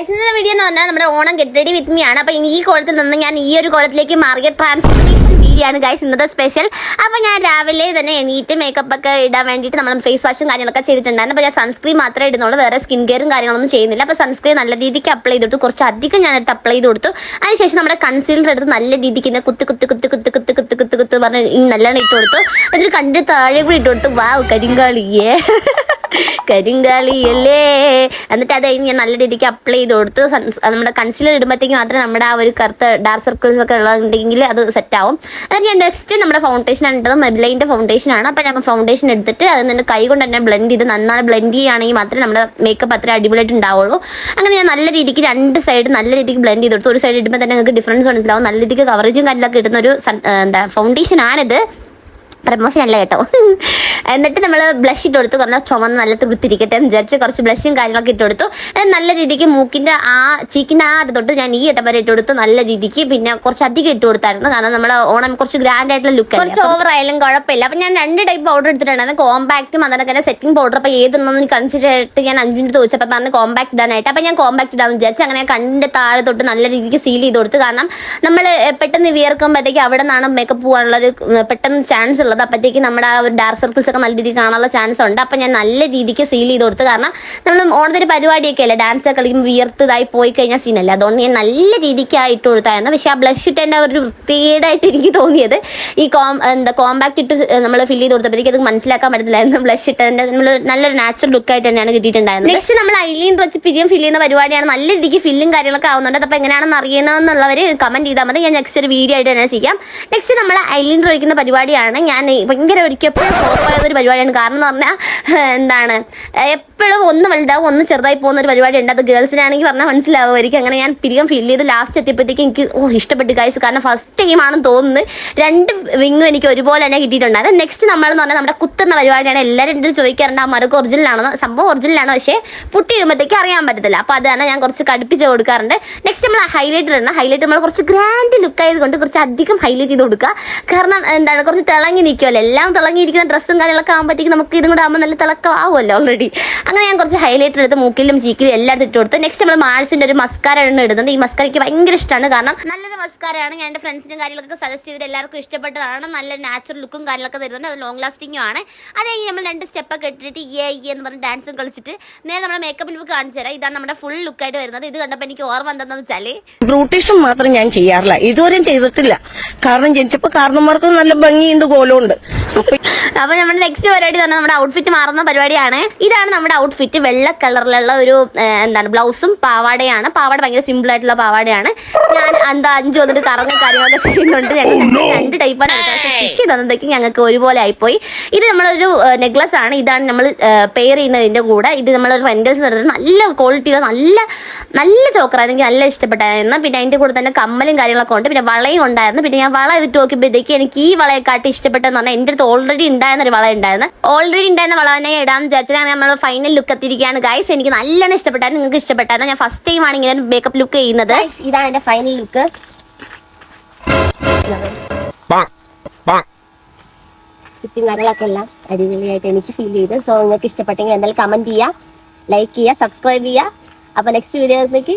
Guys ഇന്നത്തെ video എന്ന് പറഞ്ഞാൽ നമ്മുടെ Onam get ready with me ആണ്. അപ്പോൾ ഈ കോളത്തിൽ നിന്ന് ഞാൻ ഈ ഒരു കോളത്തിലേക്ക് മാറിയ ട്രാൻസ്ഫോർമേഷൻ വീഡിയോ ആണ് ഗൈസ് ഇന്നത്തെ സ്പെഷ്യൽ. അപ്പോൾ ഞാൻ രാവിലെ തന്നെ എണീറ്റ് മേക്കപ്പ് ഒക്കെ ഇടാൻ വേണ്ടിയിട്ട് നമ്മൾ ഫേസ് വാഷും കാര്യങ്ങളൊക്കെ ചെയ്തിട്ടുണ്ടായിരുന്നു. അപ്പോൾ ഞാൻ സൺസ്ക്രീൻ മാത്രമേ ഇടുന്നുള്ളൂ, വേറെ സ്കിൻ കെയറും കാര്യങ്ങളൊന്നും ചെയ്യുന്നില്ല. അപ്പോൾ സൺസ്ക്രീൻ നല്ല രീതിക്ക് അപ്ലൈ ചെയ്ത് കൊടുത്തു, കുറച്ച് അധികം ഞാൻ എടുത്ത് അപ്ലൈ ചെയ്ത് കൊടുത്തു. അതിനുശേഷം നമ്മുടെ കൺസീലർ എടുത്ത് നല്ല രീതിക്ക് ഇങ്ങനെ കുത്ത് കുത്ത് കുത്ത് കുത്ത് കുത്ത് കുത്ത് കുത്ത് കുത്ത് പറഞ്ഞ് നല്ലോണം ഇട്ട് കൊടുത്തു. എന്നിട്ട് കണ്ട് താഴെ കൂടി ഇട്ട് കൊടുത്തു. വാവ് കരിങ്കാളിയേ കരിങ്കാളിയല്ലേ. എന്നിട്ട് അത് കഴിഞ്ഞ് ഞാൻ നല്ല രീതിക്ക് അപ്ലൈ ചെയ്ത് കൊടുത്തു. നമ്മുടെ കൺസീലർ ഇടുമ്പോഴത്തേക്ക് മാത്രമേ നമ്മുടെ ആ ഒരു കറുത്ത ഡാർക്ക് സർക്കിൾസ് ഒക്കെ ഉള്ളതുണ്ടെങ്കിൽ അത് സെറ്റ് ആവും. എന്നിട്ട് ഞാൻ നെക്സ്റ്റ് നമ്മുടെ ഫൗണ്ടേഷൻ ആണ് ഇട്ടത്, മെബ്ലൈൻ്റെ ഫൗണ്ടേഷൻ ആണ്. അപ്പോൾ ഞാൻ ഫൗണ്ടേഷൻ എടുത്തിട്ട് അത് തന്നെ കൈ കൊണ്ട് തന്നെ ബ്ലെൻഡ് ചെയ്ത് നന്നായി ബ്ലെൻഡ് ചെയ്യുകയാണെങ്കിൽ മാത്രമേ നമ്മുടെ മേക്കപ്പ് അത്ര അടിപൊളിയായിട്ട് ഉണ്ടാവുള്ളൂ. അങ്ങനെ ഞാൻ നല്ല രീതിക്ക് രണ്ട് സൈഡ് നല്ല രീതിക്ക് ബ്ലെൻഡ് ചെയ്ത് കൊടുത്തു. ഒരു സൈഡ് ഇടുമ്പോൾ തന്നെ നിങ്ങൾക്ക് ഡിഫറൻസ് മനസ്സിലാവും. നല്ല രീതിക്ക് കവറേജും കാര്യങ്ങളൊക്കെ കിട്ടുന്ന ഒരു ഫൗണ്ടേഷൻ ആണിത്, പ്രമോഷൻ അല്ല കേട്ടോ. എന്നിട്ട് നമ്മൾ ബ്ലഷ് ഇട്ട് കൊടുത്തു, കുറച്ച് ചുമന്ന് നല്ല തുടുത്തിരിക്കട്ടെ എന്ന് വിചാരിച്ച് കുറച്ച് ബ്ലഷും കാര്യങ്ങളൊക്കെ ഇട്ട് കൊടുത്തു. നല്ല രീതിക്ക് മൂക്കിൻ്റെ ആ ചീക്കിൻ്റെ ആ തൊട്ട് ഞാൻ ഈ ഇട്ടം വരെ ഇട്ട് കൊടുത്തു നല്ല രീതിക്ക്. പിന്നെ കുറച്ച് അധികം ഇട്ട് കൊടുത്തായിരുന്നു, കാരണം നമ്മുടെ ഓണം കുറച്ച് ഗ്രാൻഡ് ആയിട്ടുള്ള ലുക്ക്, കുറച്ച് ഓവർ ആയാലും കുഴപ്പമില്ല. അപ്പം ഞാൻ രണ്ട് ടൈപ്പ് പൗഡർ എടുത്തിട്ടുണ്ടായിരുന്നു, കോമ്പാക്റ്റും അതിനൊക്കെ സെറ്റിംഗ് പൗഡർ. അപ്പോൾ ഏതൊന്നും കൺഫ്യൂസ് ആയിട്ട് ഞാൻ അഞ്ചിൻ്റെ ചോദിച്ചപ്പോൾ പറഞ്ഞ് കോമ്പാക്ട് ഇടാനായിട്ട്. അപ്പം ഞാൻ കോമ്പാക്ട് ഇടാന്ന് വിചാരിച്ചു. അങ്ങനെ കണ്ണിൻ്റെ താഴെ തൊട്ട് നല്ല രീതിക്ക് സീൽ ചെയ്ത് കൊടുത്തു. കാരണം നമ്മൾ പെട്ടെന്ന് വിയർക്കുമ്പോഴത്തേക്ക് അവിടെ നിന്നാണ് മേക്കപ്പ് പോകാനുള്ളൊരു പെട്ടെന്ന് ചാൻസ് ഉള്ളത്. അപ്പോഴത്തേക്ക് നമ്മുടെ ആ ഒരു ഡാർക്ക് സർക്കിൾസ് ഒക്കെ നല്ല രീതിക്ക് കാണാനുള്ള ചാൻസ് ഉണ്ട്. അപ്പം ഞാൻ നല്ല രീതിക്ക് സീൽ ചെയ്ത് കൊടുത്തു. കാരണം നമ്മൾ ഓണത്തിന് പരിപാടിയൊക്കെ അല്ലേ, ഡാൻസ് ഒക്കെ കളിക്കുമ്പോൾ വിയർത്തതായി പോയി കഴിഞ്ഞാൽ സീനല്ലേ, അതുകൊണ്ട് ഞാൻ നല്ല രീതിക്ക് ഇട്ട് കൊടുത്തായിരുന്നു. പക്ഷേ ആ ബ്ലഷ് ഇട്ടതിൻ്റെ ഒരു വൃത്തികേടായിട്ട് എനിക്ക് തോന്നിയത് ഈ കോമ്പാക്ട് ഇട്ട് നമ്മൾ ഫില്ല് ചെയ്ത് കൊടുത്തപ്പോഴത്തേക്ക് അത് മനസ്സിലാക്കാൻ പറ്റത്തില്ലായിരുന്നു. ബ്ലഷ് ഇട്ടതിൻ്റെ നമ്മൾ നല്ലൊരു നാച്ചുറൽ ലുക്കായിട്ട് തന്നെയാണ് കിട്ടിയിട്ടുണ്ടായിരുന്നത്. നെക്സ്റ്റ് നമ്മൾ ഐലൈനർ വെച്ച് പിരിയം ഫില്ല് ചെയ്യുന്ന പരിപാടിയാണ്. നല്ല രീതിക്ക് ഫില്ലും കാര്യങ്ങളൊക്കെ ആവുന്നുണ്ട്. അപ്പോൾ എങ്ങനെയാണെന്ന് അറിയണമെന്നുള്ളവർ കമൻറ്റ് ചെയ്താൽ മതി, ഞാൻ നെക്സ്റ്റ് ഒരു വീഡിയോ ആയിട്ട് തന്നെ ചെയ്യാം. നെക്സ്റ്റ് നമ്മൾ ഐലൈനർ ഒഴിക്കുന്ന പരിപാടിയാണ്. ഞാൻ ഭയങ്കര ഒരിക്കലും ഫ്ലോപ്പായതൊരു പരിപാടിയാണ്. കാരണം എന്ന് പറഞ്ഞാൽ എപ്പോഴും ഒന്ന് വലുതാവും ഒന്ന് ചെറുതായി പോകുന്ന ഒരു പരിപാടി ഉണ്ട്. അത് ഗേൾസിനാണെങ്കിൽ പറഞ്ഞാൽ മനസ്സിലാവുമായിരിക്കും. അങ്ങനെ ഞാൻ പിരികം ഫില്ല് ചെയ്ത് ലാസ്റ്റ് എത്തിയപ്പോഴത്തേക്ക് എനിക്ക് ഇഷ്ടപ്പെട്ട് കഴിച്ചു. കാരണം ഫസ്റ്റ് ടൈമാണെന്ന് തോന്നുന്നത് രണ്ട് വിങ്ങും എനിക്ക് ഒരുപോലെ തന്നെ കിട്ടിയിട്ടുണ്ടായിരുന്നു. നെക്സ്റ്റ് നമ്മളെന്ന് പറഞ്ഞാൽ നമ്മുടെ കുത്തുന്ന പരിപാടിയാണ്. എല്ലാവരും എൻ്റെ ചോദിക്കാറുണ്ട് ആ മരക്ക് ഒറിജിനലാണോ, സംഭവം ഒറിജിനലാണോ, പക്ഷേ പുട്ടി ഇടുമ്പോഴത്തേക്ക് അറിയാൻ പറ്റത്തില്ല. അപ്പോൾ അത് തന്നെ ഞാൻ കുറച്ച് കടുപ്പിച്ച് കൊടുക്കാറുണ്ട്. നെക്സ്റ്റ് നമ്മൾ ഹൈലൈറ്റർ ഇടണം. ഹൈലൈറ്റർ നമ്മൾ കുറച്ച് ഗ്രാൻഡ് ലുക്ക് ആയതുകൊണ്ട് കുറച്ച് അധികം ഹൈലൈറ്റ് ചെയ്ത് കൊടുക്കുക. കാരണം കുറച്ച് തിളങ്ങി നിൽക്കുമല്ലോ, എല്ലാം തിളങ്ങിയിരിക്കുന്ന ഡ്രസ്സും കാര്യങ്ങളൊക്കെ ആകുമ്പോഴത്തേക്ക് നമുക്ക് ഇതും കൂടെ ആകുമ്പോൾ നല്ല തിളക്കമാവുമല്ലോ ഓൾറെഡി. അങ്ങനെ ഞാൻ കുറച്ച് ഹൈലൈറ്റർ എടുത്ത് മൂക്കിലും ചീക്കിലും എല്ലായിടത്തും ഇട്ട് കൊടുത്തു. നെക്സ്റ്റ് നമ്മൾ മാഴ്സിൻ്റെ ഒരു മസ്കാരയാണ് ഇടുന്നത്. ഈ മസ്കാരയ്ക്ക് ഭയങ്കര ഇഷ്ടമാണ്, കാരണം നല്ലൊരു മസ്കാരയാണ്. ഞാൻ എൻ്റെ ഫ്രണ്ട്സിനും കാര്യങ്ങളൊക്കെ സജസ്റ്റ് ചെയ്തിട്ട് എല്ലാവർക്കും ഇഷ്ടപ്പെട്ടതാണ്. നല്ല നാച്ചുറൽ ലുക്കും കാര്യങ്ങളൊക്കെ തരുന്നുണ്ട്, അത് ലോങ് ലാസ്റ്റിങ്ങും ആണ്. അത് കഴിഞ്ഞ് നമ്മൾ രണ്ട് സ്റ്റെപ്പൊക്കെ ഇട്ടിട്ട് എന്ന് പറഞ്ഞ് ഡാൻസും കളിച്ചിട്ട് നേരെ നമ്മുടെ മേക്കപ്പ് ലുക്ക് കാണിച്ചു തരാം. ഇതാണ് നമ്മുടെ ഫുൾ ലുക്കായിട്ട് വരുന്നത്. ഇത് കണ്ടപ്പോൾ എനിക്ക് ഓർമ്മ എന്താണെന്ന് വെച്ചാൽ ബ്യൂട്ടീഷ്യൻ മാത്രം ഞാൻ ചെയ്യാറില്ല, ഇതുവരെയും ചെയ്തിട്ടില്ല. കാരണം ജനിച്ചപ്പോൾ കാരണന്മാർക്ക് നല്ല ഭംഗിയുണ്ട്, കോലമുണ്ട്. അപ്പോൾ നമ്മുടെ നെക്സ്റ്റ് പരിപാടി തന്നെ നമ്മുടെ ഔട്ട്ഫിറ്റ് മാറുന്ന പരിപാടിയാണ്. ഇതാണ് നമ്മുടെ ഔട്ട്ഫിറ്റ്, വെള്ള കളറിലുള്ള ഒരു ബ്ലൗസും പാവാടയാണ്. പാവാട ഭയങ്കര സിമ്പിൾ ആയിട്ടുള്ള പാവാടയാണ്. ഞാൻ 5 വന്നിട്ട് കറങ്ങും കാര്യങ്ങളൊക്കെ ചെയ്യുന്നുണ്ട്. ഞങ്ങൾ രണ്ട് ടൈപ്പാണ് സ്റ്റിച്ച് ചെയ്തതൊക്കെ ഞങ്ങൾക്ക് ഒരുപോലെ ആയിപ്പോയി. ഇത് നമ്മളൊരു നെക്ലസ് ആണ്. ഇതാണ് നമ്മൾ പെയർ ചെയ്യുന്നതിൻ്റെ കൂടെ. ഇത് നമ്മളൊരു റെൻറ്റൽസ് എടുത്തിട്ട് നല്ല ക്വാളിറ്റിയുള്ള നല്ല ചോക്കറായിരുന്നു, എനിക്ക് നല്ല ഇഷ്ടപ്പെട്ടായിരുന്നു. പിന്നെ അതിൻ്റെ കൂടെ തന്നെ കമ്മലും കാര്യങ്ങളൊക്കെ ഉണ്ട്, പിന്നെ വളയും ഉണ്ടായിരുന്നു. പിന്നെ ഞാൻ വള ഇതിട്ട് നോക്കിയപ്പോഴത്തേക്ക് എനിക്ക് ഈ വളയെക്കാട്ടി ഇഷ്ടപ്പെട്ടെന്ന് പറഞ്ഞാൽ എൻ്റെ അടുത്ത് ഓൾറെഡി ഉണ്ടായിരുന്നൊരു വള ഉണ്ടായിരുന്നു. വള തന്നെ ഇടാമെന്ന് വിചാരിച്ചാൽ നമ്മൾ ഫൈനൽ ലുക്ക് എത്തിയിരിക്കുകയാണ് ഗൈസ്. എനിക്ക് നല്ലോണം ഇഷ്ടപ്പെട്ടായിരുന്നു, നിങ്ങൾക്ക് ഇഷ്ടപ്പെട്ടായിരുന്നു. ഞാൻ ഫസ്റ്റ് ടൈം ആണ് ഇങ്ങനെ മേക്കപ്പ് ലുക്ക് ചെയ്യുന്നത്. ഇതാണ് എൻ്റെ ഫൈനൽ ലുക്ക്. ചുറ്റും കാര്യങ്ങളൊക്കെ എല്ലാം അടിപൊളിയായിട്ട് എനിക്ക് ഫീൽ ചെയ്ത്. സോ നിങ്ങൾക്ക് ഇഷ്ടപ്പെട്ടെങ്കിൽ എന്തായാലും കമന്റ് ചെയ്യുക, ലൈക്ക് ചെയ്യുക, സബ്സ്ക്രൈബ് ചെയ്യുക. അപ്പോൾ നെക്സ്റ്റ് വീഡിയോയിലേക്ക്